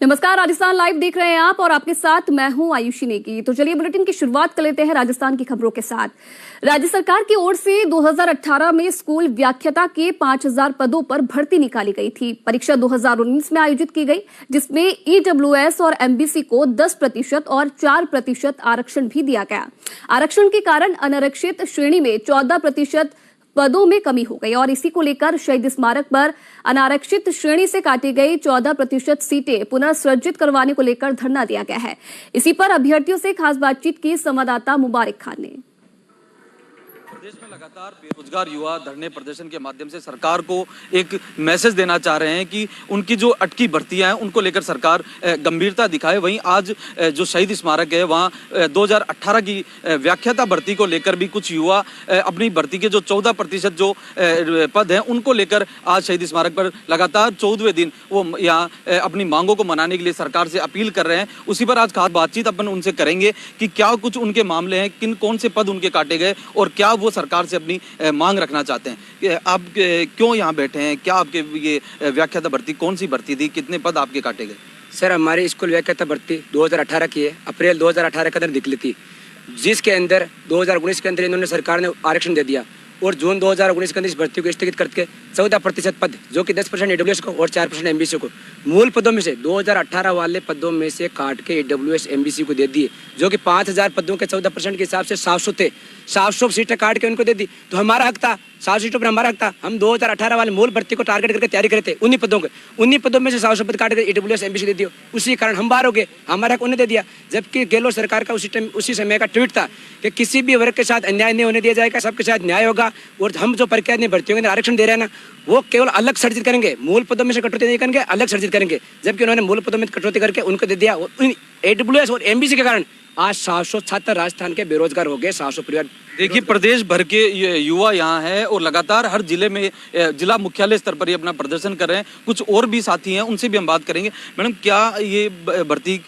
नमस्कार, राजस्थान लाइव देख रहे हैं आप और आपके साथ मैं हूं आयुषी नेगी। तो चलिए बुलेटिन की शुरुआत कर लेते हैं राजस्थान की खबरों के साथ। राज्य सरकार की ओर से 2018 में स्कूल व्याख्याता के 5000 पदों पर भर्ती निकाली गई थी। परीक्षा 2019 में आयोजित की गई, जिसमें ईडब्ल्यूएस और एमबीसी को 10% और 4% आरक्षण भी दिया गया। आरक्षण के कारण अनारक्षित श्रेणी में 14% पदों में कमी हो गई और इसी को लेकर शहीद स्मारक पर अनारक्षित श्रेणी से काटी गई 14% सीटें पुनर्सृजित करवाने को लेकर धरना दिया गया है। इसी पर अभ्यर्थियों से खास बातचीत की संवाददाता मुबारक खान ने। प्रदेश में लगातार बेरोजगार युवा धरने प्रदर्शन के माध्यम से सरकार को एक मैसेज देना चाह रहे हैं कि उनकी जो अटकी भर्तियां हैं उनको लेकर सरकार गंभीरता दिखाए। वहीं आज जो शहीद स्मारक है वहां 2018 की व्याख्याता भर्ती को लेकर भी कुछ युवा अपनी भर्ती के जो 14% जो पद हैं उनको लेकर आज शहीद स्मारक पर लगातार 14वें दिन वो यहाँ अपनी मांगों को मनाने के लिए सरकार से अपील कर रहे हैं। उसी पर आज खास बातचीत अपन उनसे करेंगे कि क्या कुछ उनके मामले हैं, कौन से पद उनके काटे गए और क्या वो सरकार से अपनी मांग रखना चाहते हैं। आप क्यों यहाँ बैठे हैं, क्या आपके ये व्याख्याता भर्ती कौन सी भर्ती थी, कितने पद आपके काटे गए? सर, हमारी स्कूल व्याख्याता भर्ती 2018 की है, अप्रैल 2018 के अंदर निकली थी, जिसके अंदर 2019 के अंदर इन्होंने सरकार ने आरक्षण दे दिया और जून 2019 के अंदर इस भर्ती को स्थगित करके 14% पद जो कि 10% ईडब्ल्यूएस को और 4% एमबीसी को मूल पदों में से 2018 वाले पदों में से काट के ईडब्ल्यूएस एमबीसी को दे दिए, जो कि 5000 पदों के 14% के हिसाब से 700 थे। 700 सीटें काट के उनको दे दी, तो हमारा हक था, 700 सीटों पर हमारा हक था। हम 2018 वाले मूल भर्ती को टारगेट करके तैयारी करे थे, उन्हीं पदों में से 700 पद काट के ईडब्ल्यूएस एमबीसी दे दिया। उसी कारण हम बाहर हो गए, हमारा हक उन्हें दे दिया। जबकि गहलोत सरकार का उसी समय का ट्वीट था कि किसी भी वर्ग के साथ अन्याय नहीं होने दिया जाएगा, सबके साथ न्याय होगा। और हम जो प्रक्रिया में भर्तियों के आरक्षण दे रहे हैं ना, वो केवल अलग सर्जित करेंगे, मूल पदों में से कटौती नहीं करेंगे, अलग सर्जित करेंगे। जबकि उन्होंने मूल पदों में कटौती करके उनको दे दिया। ईडब्ल्यूएस और एमबीसी के कारण आज 700 छात्र राजस्थान के बेरोजगार हो गए, 700 परिवार। देखिए, प्रदेश भर के युवा यहाँ हैं और लगातार हर जिले में जिला मुख्यालय स्तर पर ये अपना प्रदर्शन कर रहे हैं। कुछ और भी साथी हैं, उनसे भी हम बात करेंगे। मैडम, क्या ये भर्ती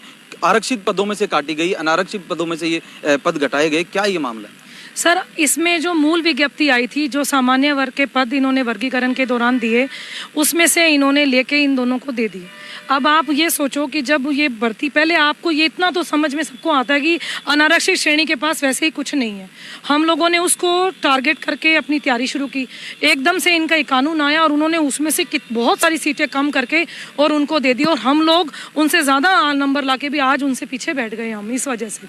आरक्षित पदों में से काटी गई, अनारक्षित पदों में से ये पद घटाए गए, क्या ये मामला है? सर, इसमें जो मूल विज्ञप्ति आई थी, जो सामान्य वर्ग के पद इन्होंने वर्गीकरण के दौरान दिए, उसमें से इन्होंने लेके इन दोनों को दे दिए। अब आप ये सोचो कि जब ये भर्ती, पहले आपको ये इतना तो समझ में सबको आता है कि अनारक्षित श्रेणी के पास वैसे ही कुछ नहीं है। हम लोगों ने उसको टारगेट करके अपनी तैयारी शुरू की। एकदम से इनका एक कानून आया और उन्होंने उसमें से बहुत सारी सीटें कम करके और उनको दे दी और हम लोग उनसे ज़्यादा नंबर ला के भी आज उनसे पीछे बैठ गए हम इस वजह से।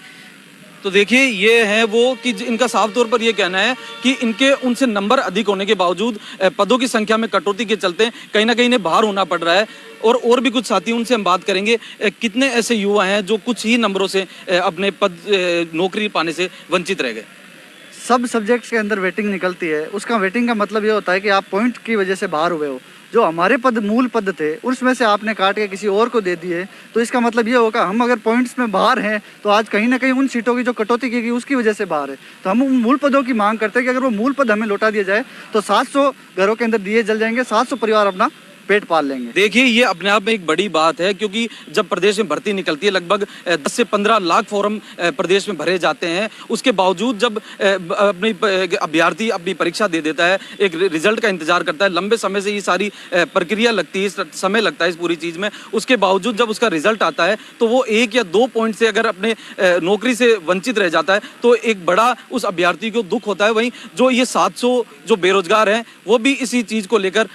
तो देखिए, ये है वो कि इनका साफ तौर पर ये कहना है कि इनके उनसे नंबर अधिक होने के बावजूद पदों की संख्या में कटौती के चलते कहीं ना कहीं इन्हें बाहर होना पड़ रहा है। और भी कुछ साथी, उनसे हम बात करेंगे। कितने ऐसे युवा हैं जो कुछ ही नंबरों से अपने पद नौकरी पाने से वंचित रह गए? सब सब्जेक्ट्स के अंदर वेटिंग निकलती है। उसका वेटिंग का मतलब ये होता है कि आप पॉइंट की वजह से बाहर हुए हो। जो हमारे पद मूल पद थे उसमें से आपने काट के किसी और को दे दिए, तो इसका मतलब ये होगा हम अगर पॉइंट्स में बाहर हैं तो आज कहीं ना कहीं उन सीटों की जो कटौती की गई उसकी वजह से बाहर है। तो हम उन मूल पदों की मांग करते हैं कि अगर वो मूल पद हमें लौटा दिया जाए तो 700 घरों के अंदर दिए जल जाएंगे, 700 परिवार अपना पेट पाल लेंगे। देखिए, ये अपने आप में एक बड़ी बात है, क्योंकि जब प्रदेश में भर्ती निकलती है लगभग 10 से 15 लाख फॉर्म प्रदेश में भरे जाते हैं। उसके बावजूद जब अपनी अभ्यर्थी अपनी परीक्षा दे देता है, एक रिजल्ट का इंतजार करता है, लंबे समय से ये सारी प्रक्रिया लगती है, समय लगता है इस पूरी चीज़ में। उसके बावजूद जब उसका रिजल्ट आता है तो वो 1 या 2 पॉइंट से अगर अपने नौकरी से वंचित रह जाता है तो एक बड़ा उस अभ्यर्थी को दुख होता है। वहीं जो ये 700 जो बेरोजगार हैं वो भी इसी चीज़ को लेकर